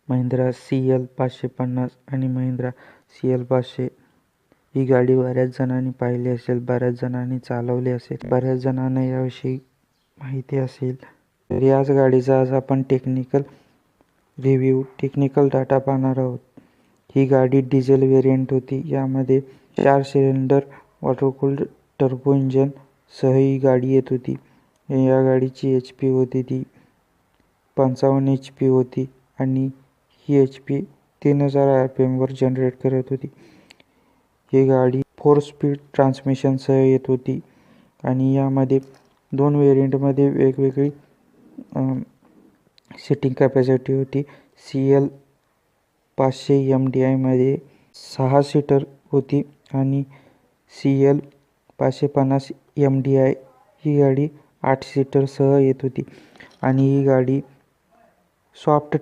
Mahindra CL 550 आणि Mahindra CL 500 ही गाडी बऱ्याच जणांनी पाहिली असेल, बऱ्याच जणांनी चालवली असेल, बऱ्याच जणांना याविषयी माहिती असेल. तर याच गाडीचा आज आपण टेक्निकल डाटा पाहणार आहोत. ही गाडी डिझेल व्हेरियंट होती. यामध्ये 4 सिलेंडर वॉटरकूल्ड टर्बो इंजन सह ही गाडी येत होती. या गाडीची HP होती ती 55 HP होती आणि ही HP 3000 RPM वर जनरेट करत होती. ही गाडी 4 स्पीड ट्रान्समिशनसह येत होती आणि यामध्ये 2 व्हेरियंटमध्ये वेगवेगळी सीटिंग कॅपॅसिटी होती. CL 500 MDI मध्ये 6 सीटर होती आणि CL 550 MDI ही गाडी 8 सीटरसह येत होती आणि ही गाडी सॉफ्ट